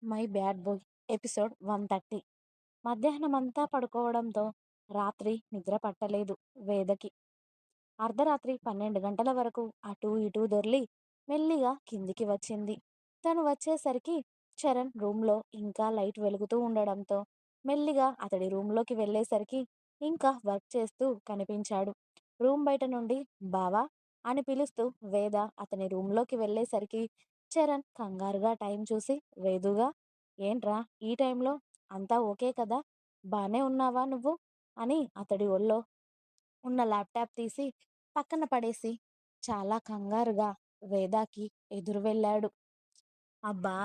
My bad boy episode 130. మధ్యాహ్నమంతా పడుకోవడంతో రాత్రి నిద్ర పట్టలేదు వేదకి. అర్ధరాత్రి 12 గంటల వరకు అటూ ఇటూ దొర్లి మెల్లిగా కిందికి వచ్చింది. తను వచ్చేసరికి చరణ్ రూమ్లో ఇంకా లైట్ వెలుగుతూ ఉండడంతో మెల్లిగా అతడి రూమ్లోకి వెళ్ళేసరికి ఇంకా వర్క్ చేస్తూ కనిపించాడు. రూమ్ బయట నుండి బావా అని పిలుస్తూ వేద అతని రూమ్లోకి వెళ్ళేసరికి చరణ్ కంగారుగా టైం చూసి వేదుగా, ఏంట్రా ఈ టైంలో, అంతా ఓకే కదా, బానే ఉన్నావా నువ్వు అని అతడి ఒళ్ళో ఉన్న ల్యాప్టాప్ తీసి పక్కన పడేసి చాలా కంగారుగా వేదాకి ఎదురు వెళ్ళాడు. అబ్బా,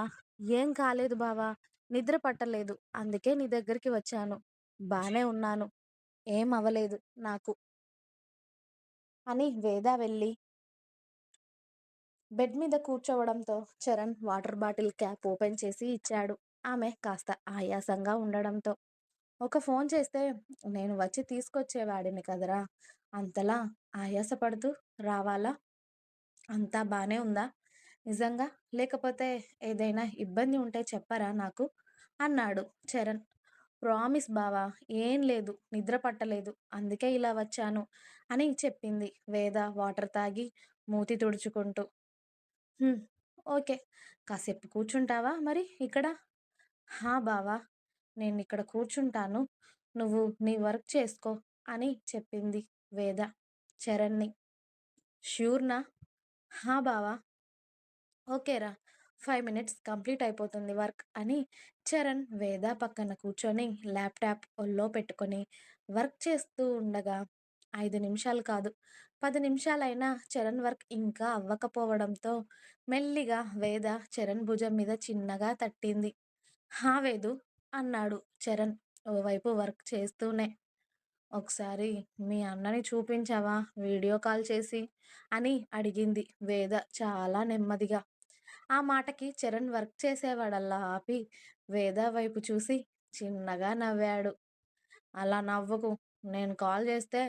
ఏం కాలేదు బావా, నిద్ర పట్టలేదు, అందుకే నీ దగ్గరికి వచ్చాను, బానే ఉన్నాను, ఏం అవలేదు నాకు అని వేద వెళ్ళి బెడ్ మీద కూర్చోవడంతో Charan water bottle cap open చేసి ఇచ్చాడు. ఆమె కాస్త ఆయాసంగా ఉండడంతో, ఒక ఫోన్ చేస్తే నేను వచ్చి తీసుకొచ్చేవాడిని కదరా, అంతలా ఆయాసపడుతూ రావాలా, అంతా బానే ఉందా నిజంగా, లేకపోతే ఏదైనా ఇబ్బంది ఉంటే చెప్పరా నాకు అన్నాడు చరణ్. ప్రామిస్ బావా, ఏం లేదు, నిద్ర పట్టలేదు, అందుకే ఇలా వచ్చాను అని చెప్పింది వేద వాటర్ తాగి మూతి తుడుచుకుంటూ. "హ్మ్, ఓకే, కాసేపు కూర్చుంటావా మరి ఇక్కడ?" "హా బావా, నేనిక్కడ కూర్చుంటాను, నువ్వు నీ వర్క్ చేసుకో" అని చెప్పింది వేద చరణ్‌ని. "ష్యూర్‌నా?" "హా బావా, ఓకేరా, 5 మినిట్స్ కంప్లీట్ అయిపోతుంది వర్క్" అని చరణ్ వేద పక్కన కూర్చొని ల్యాప్టాప్ ఒళ్ళో పెట్టుకొని వర్క్ చేస్తూ ఉండగా 5 నిమిషాలు కాదు, 10 నిమిషాలైనా చరణ్ వర్క్ ఇంకా అవ్వకపోవడంతో మెల్లిగా వేద చరణ్ భుజం మీద చిన్నగా తట్టింది. "హా వేదు" అన్నాడు చరణ్ ఓవైపు వర్క్ చేస్తూనే. "ఒకసారి మీ అన్నని చూపించావా వీడియో కాల్ చేసి" అని అడిగింది వేద చాలా నెమ్మదిగా. ఆ మాటకి చరణ్ వర్క్ చేసేవాడల్లా ఆపి వేద వైపు చూసి చిన్నగా నవ్వాడు. "అలా నవ్వకు, నేను కాల్ చేస్తే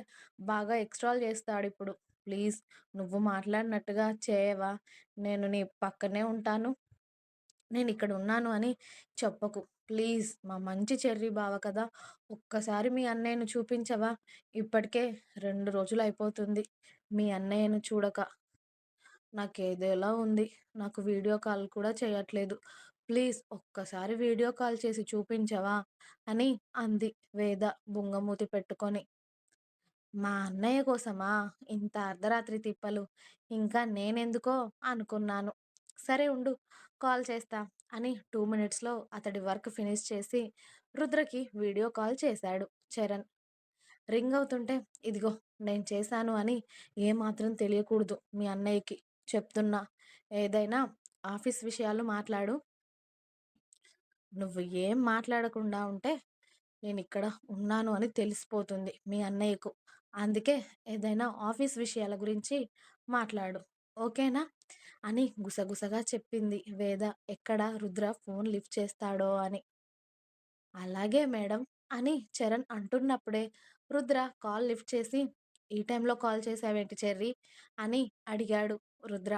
బాగా ఎక్స్ట్రాల్ చేస్తాడిప్పుడు, ప్లీజ్ నువ్వు మాట్లాడినట్టుగా చేయవా, నేను నీ పక్కనే ఉంటాను, నేనిక్కడ ఉన్నాను అని చెప్పకు, ప్లీజ్, మా మంచి చెర్రీ బావ కదా, ఒక్కసారి మీ అన్నయ్యను చూపించవా, ఇప్పటికే 2 రోజులయిపోతుంది మీ అన్నయ్యను చూడక, నాకేదోలా ఉంది, నాకు వీడియో కాల్ కూడా చేయట్లేదు, ప్లీజ్ ఒక్కసారి వీడియో కాల్ చేసి చూపించవా" అని అంది వేద బుంగమూతి పెట్టుకొని. "మా అన్నయ్య కోసమా ఇంత అర్ధరాత్రి తిప్పలు, ఇంకా నేనెందుకో అనుకున్నాను, సరే ఉండు, కాల్ చేస్తా" అని 2 మినిట్స్‌లో అతడి వర్క్ ఫినిష్ చేసి రుద్రకి వీడియో కాల్ చేశాడు చరణ్. రింగ్ అవుతుంటే, "ఇదిగో నేను చేశాను అని ఏమాత్రం తెలియకూడదు మీ అన్నయ్యకి, చెప్తున్నా, ఏదైనా ఆఫీస్ విషయాలు మాట్లాడు, నువ్వు ఏం మాట్లాడకుండా ఉంటే నేనిక్కడ ఉన్నాను అని తెలిసిపోతుంది మీ అన్నయ్యకు, అందుకే ఏదైనా ఆఫీస్ విషయాల గురించి మాట్లాడు, ఓకేనా" అని గుసగుసగా చెప్పింది వేద, ఎక్కడ రుద్ర ఫోన్ లిఫ్ట్ చేస్తాడో అని. "అలాగే మేడం" అని చరణ్ అంటున్నప్పుడే రుద్ర కాల్ లిఫ్ట్ చేసి, "ఈ టైంలో కాల్ చేసావేంటి చెర్రీ" అని అడిగాడు రుద్ర.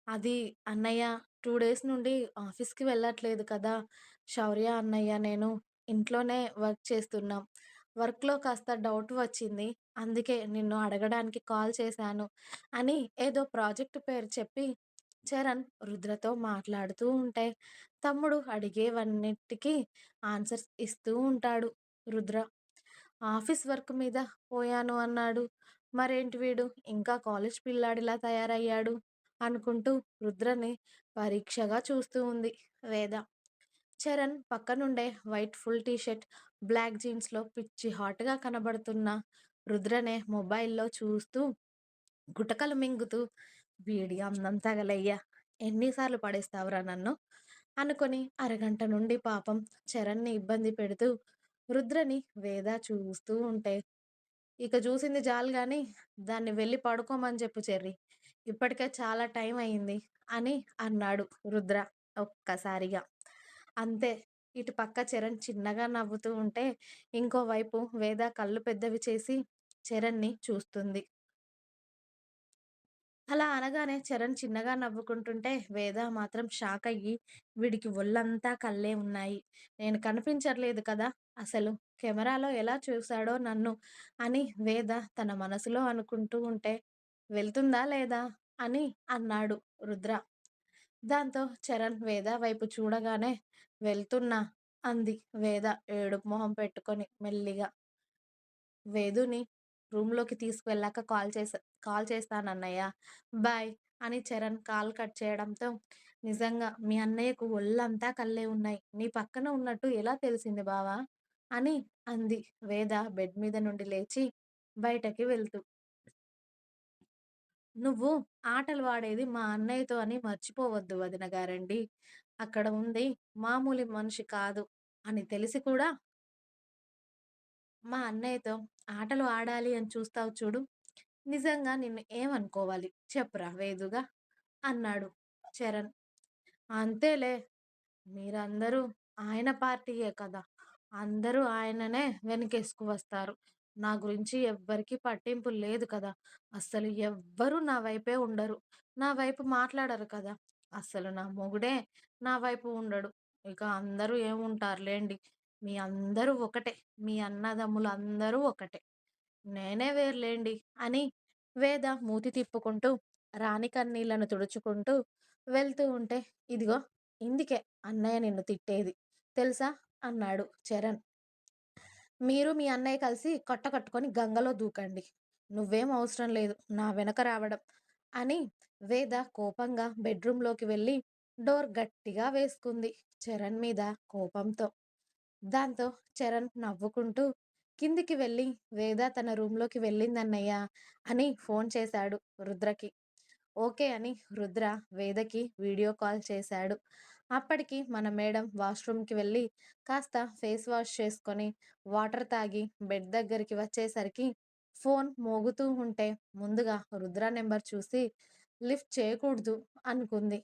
"అది అన్నయ్య, 2 డేస్ నుండి ఆఫీస్‌కి వెళ్ళట్లేదు కదా శౌర్య అన్నయ్య, నేను ఇంట్లోనే వర్క్ చేస్తున్నాం. వర్క్‌లో కాస్త డౌట్ వచ్చింది, అందుకే నిన్ను అడగడానికి కాల్ చేశాను" అని ఏదో ప్రాజెక్ట్ పేరు చెప్పి చరణ్ రుద్రతో మాట్లాడుతూ ఉంటే తమ్ముడు అడిగేవన్నిటికీ ఆన్సర్స్ ఇస్తూ ఉంటాడు రుద్ర. ఆఫీస్ వర్క్ మీద పోయాను అన్నాడు, మరేంటి వీడు ఇంకా కాలేజ్ పిల్లాడిలా తయారయ్యాడు అనుకుంటూ రుద్రని పరీక్షగా చూస్తూ ఉంది వేద. చరణ్ పక్కనుండే వైట్ ఫుల్ టీషర్ట్, బ్లాక్ జీన్స్లో పిచ్చి హాట్గా కనబడుతున్న రుద్రనే మొబైల్లో చూస్తూ గుటకలు మింగుతూ, "వీడి అందం తగలయ్యా, ఎన్నిసార్లు పడేస్తావురా నన్ను" అనుకొని అరగంట నుండి పాపం చరణ్‌ని ఇబ్బంది పెడుతూ రుద్రని వేద చూస్తూ ఉంటే, "ఇక చూసింది చాలు గాని దాన్ని వెళ్ళి పడుకోమని చెప్పు చెర్రి, ఇప్పటికే చాలా టైం అయింది" అని అన్నాడు రుద్ర ఒక్కసారిగా. అంతే. ఇటు పక్క చరణ్ చిన్నగా నవ్వుతూ ఉంటే, ఇంకోవైపు వేద కళ్ళు పెద్దవి చేసి చరణ్‌ని చూస్తుంది. అలా అనగానే చరణ్ చిన్నగా నవ్వుకుంటుంటే, వేద మాత్రం షాకయ్యి, వీడికి ఒళ్ళంతా కళ్ళే ఉన్నాయి. నేను కనిపించట్లేదు కదా! అసలు కెమెరాలో ఎలా చూసాడో నన్ను అని వేద తన మనసులో అనుకుంటూ ఉంటే, వెళ్తుందా లేదా? అని అన్నాడు రుద్ర. దాంతో చరణ్ వేద వైపు చూడగానే, వెళ్తున్నా అంది వేద ఏడుపు మొహం పెట్టుకొని మెల్లిగా. వేదుని రూమ్‌లోకి తీసుకువెళ్ళాక కాల్ చేస్తానన్నయ్య. బాయ్ అని చరణ్ కాల్ కట్ చేయడంతో, నిజంగా మీ అన్నయ్యకు ఒళ్ళంతా కళ్ళే ఉన్నాయి. నీ పక్కన ఉన్నట్టు ఎలా తెలిసింది బావా? అని అంది వేద బెడ్ మీద నుండి లేచి బయటకి వెళ్తూ. నువ్వు ఆటలు ఆడేది మా అన్నయ్యతో అని మర్చిపోవద్దు వదిన గారండి. అక్కడ ఉంది మామూలు మనిషి కాదు అని తెలిసి కూడా మా అన్నయ్యతో ఆటలు ఆడాలి అని చూస్తావు చూడు. నిజంగా నిన్ను ఏమనుకోవాలి చెప్పురా వేదుగా అన్నాడు చరణ్. అంతేలే మీరందరూ ఆయన పార్టీయే కదా! అందరూ ఆయననే వెనకేసుకు వస్తారు. నా గురించి ఎవ్వరికీ పట్టింపు లేదు కదా! అస్సలు ఎవ్వరూ నా వైపే ఉండరు. నా వైపు మాట్లాడరు కదా! అస్సలు నా మొగుడే నా వైపు ఉండడు. ఇక అందరూ ఏముంటారులెండి. మీ అందరూ ఒకటే. మీ అన్నదమ్ములందరూ ఒకటే. నేనే వేరులేండి అని వేద మూతి తిప్పుకుంటూ, రాణి కన్నీళ్లను తుడుచుకుంటూ వెళ్తూ ఉంటే, ఇదిగో ఇందుకే అన్నయ్య నిన్ను తిట్టేది తెలుసా? అన్నాడు చరణ్. మీరు మీ అన్నయ్య కలిసి కట్టకట్టుకొని గంగలో దూకండి. నువ్వేం అవసరం లేదు నా వెనక రావడం అని వేద కోపంగా బెడ్రూమ్‌లోకి వెళ్ళి డోర్ గట్టిగా వేసుకుంది చరణ్ మీద కోపంతో. దాంతో చరణ్ నవ్వుకుంటూ కిందికి వెళ్ళి వేద తన రూమ్‌లోకి వెళ్ళిందన్నయ్య అని ఫోన్ చేశాడు రుద్రకి. ఓకే అని రుద్ర వేదకి వీడియో కాల్ చేశాడు. అప్పటికి మన మేడం వాష్‌రూమ్‌కి వెళ్ళి కాస్త ఫేస్ వాష్ చేసుకొని, వాటర్ తాగి బెడ్ దగ్గరికి వచ్చేసరికి ఫోన్ మోగుతూ ఉంటే ముందుగా రుద్ర నెంబర్ చూసి లిఫ్ట్ చేయకూడదు అనుకుంది.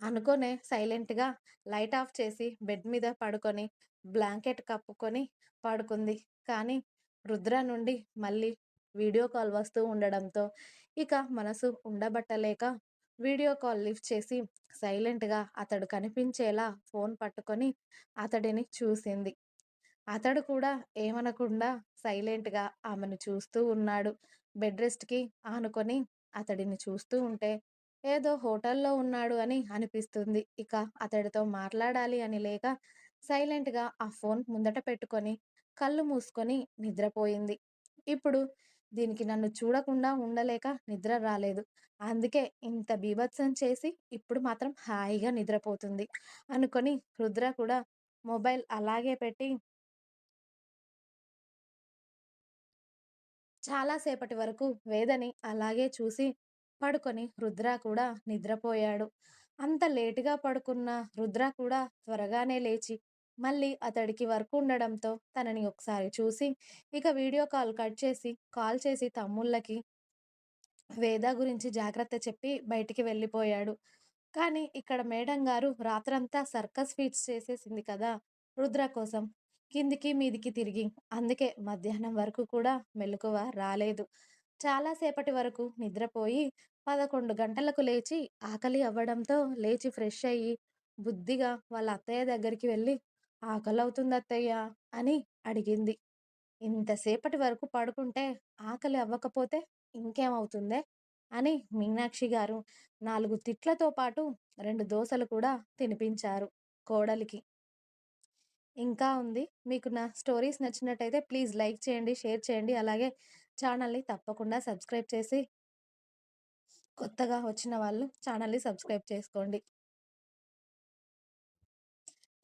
అనుకోనే సైలెంట్‌గా లైట్ ఆఫ్ చేసి బెడ్ మీద పడుకొని, బ్లాంకెట్ కప్పుకొని పడుకుంది. కానీ రుద్ర నుండి మళ్ళీ వీడియో కాల్ వస్తూ ఉండడంతో, ఇక మనసు ఉండబట్టలేక వీడియో కాల్ లిఫ్ట్ చేసి సైలెంట్‌గా అతడు కనిపించేలా ఫోన్ పట్టుకొని అతడిని చూసింది. అతడు కూడా ఏమనకుండా సైలెంట్‌గా ఆమెను చూస్తూ ఉన్నాడు. బెడ్ రెస్ట్‌కి ఆనుకొని అతడిని చూస్తూ ఉంటే ఏదో హోటల్‌లో ఉన్నాడు అని అనిపిస్తుంది. ఇక అతడితో మాట్లాడాలి అని లేక సైలెంట్‌గా ఆ ఫోన్ ముందట పెట్టుకొని కళ్ళు మూసుకొని నిద్రపోయింది. ఇప్పుడు దీనికి నన్ను చూడకుండా ఉండలేక నిద్ర రాలేదు. అందుకే ఇంత బీభత్సం చేసి ఇప్పుడు మాత్రం హాయిగా నిద్రపోతుంది అనుకొని రుద్ర కూడా మొబైల్ అలాగే పెట్టి చాలా సేపటి వరకు వేదని అలాగే చూసి పడుకొని రుద్ర కూడా నిద్రపోయాడు. అంత లేటుగా పడుకున్న రుద్ర కూడా త్వరగానే లేచి మళ్ళీ అతడికి వర్క్ ఉండడంతో తనని ఒకసారి చూసి ఇక వీడియో కాల్ కట్ చేసి కాల్ చేసి తమ్ముళ్ళకి వేద గురించి జాగ్రత్త చెప్పి బయటికి వెళ్ళిపోయాడు. కానీ ఇక్కడ మేడం గారు రాత్రంతా సర్కస్ ఫీట్స్ చేసేసింది కదా! రుద్ర కోసం. కిందికి, మీదికి తిరిగి. అందుకే మధ్యాహ్నం వరకు కూడా మెలకువ రాలేదు. చాలా సేపటి వరకు నిద్రపోయి 11 గంటలకు లేచి ఆకలి అవ్వడంతో లేచి ఫ్రెష్ అయ్యి, బుద్ధిగా వాళ్ళ అత్తయ్య దగ్గరికి వెళ్ళి, "ఆకలవుతుంది అత్తయ్య" అని అడిగింది. ఇంతసేపటి వరకు పడుకుంటే ఆకలి అవ్వకపోతే ఇంకేమవుతుందే? అని మీనాక్షి గారు 4 తిట్లతో పాటు 2 దోసలు కూడా తినిపించారు కోడలికి. ఇంకా ఉంది. మీకు నా స్టోరీస్ నచ్చినట్టయితే ప్లీజ్ లైక్ చేయండి, షేర్ చేయండి. అలాగే ఛానల్‌ని తప్పకుండా సబ్స్క్రైబ్ చేసి కొత్తగా వచ్చిన వాళ్ళు ఛానల్‌ని సబ్స్క్రైబ్ చేసుకోండి.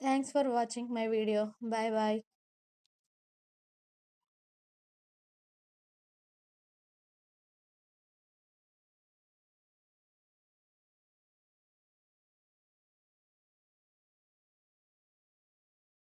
Thanks for watching my video. Bye bye.